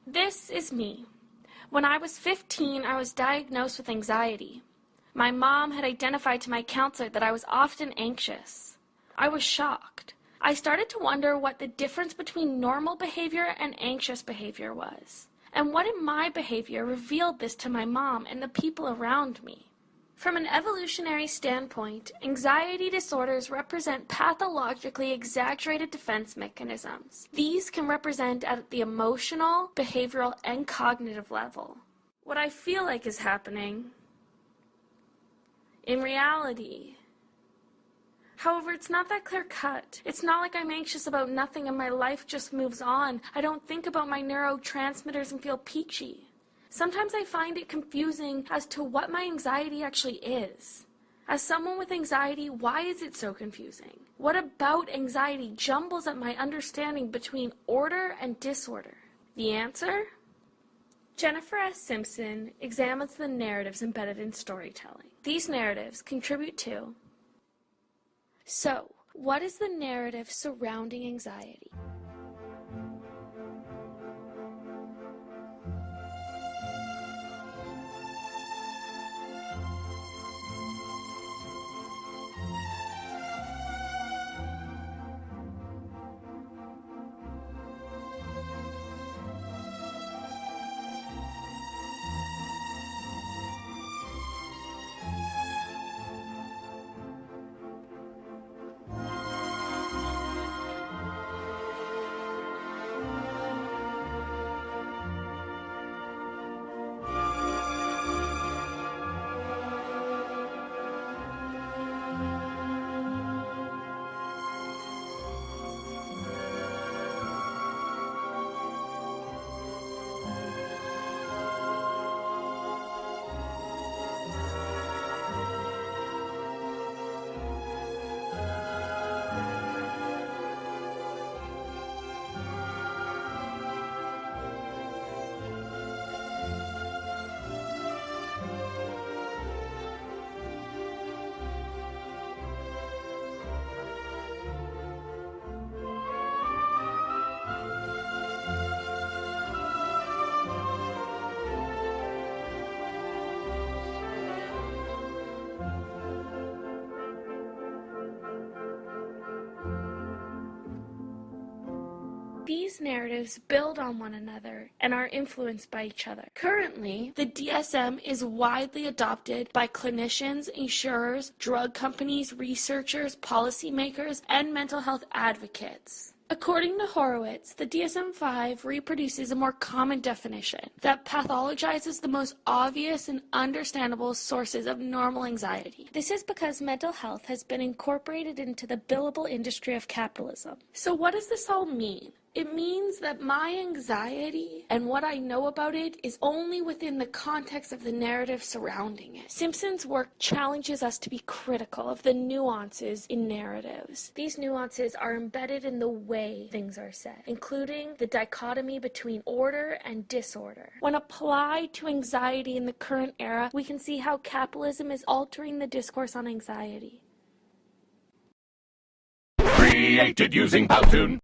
This is me. When I was 15, I was diagnosed with anxiety. My mom had identified to my counselor that I was often anxious. I was shocked. I started to wonder what the difference between normal behavior and anxious behavior was, and what in my behavior revealed this to my mom and the people around me. From an evolutionary standpoint, anxiety disorders represent pathologically exaggerated defense mechanisms. These can represent at the emotional, behavioral, and cognitive level. What I feel like is happening in reality. However, it's not that clear-cut. It's not like I'm anxious about nothing and my life just moves on. I don't think about my neurotransmitters and feel peachy. Sometimes I find it confusing as to what my anxiety actually is. As someone with anxiety, why is it so confusing? What about anxiety jumbles up my understanding between order and disorder? The answer? Jennifer S. Simpson examines the narratives embedded in storytelling. These narratives contribute to. So, what is the narrative surrounding anxiety? These narratives build on one another and are influenced by each other. Currently, the DSM is widely adopted by clinicians, insurers, drug companies, researchers, policymakers, and mental health advocates. According to Horowitz, the DSM-5 reproduces a more common definition that pathologizes the most obvious and understandable sources of normal anxiety. This is because mental health has been incorporated into the billable industry of capitalism. So what does this all mean? It means that my anxiety and what I know about it is only within the context of the narrative surrounding it. Simpson's work challenges us to be critical of the nuances in narratives. These nuances are embedded in the way things are said, including the dichotomy between order and disorder. When applied to anxiety in the current era, we can see how capitalism is altering the discourse on anxiety. Created using Powtoon.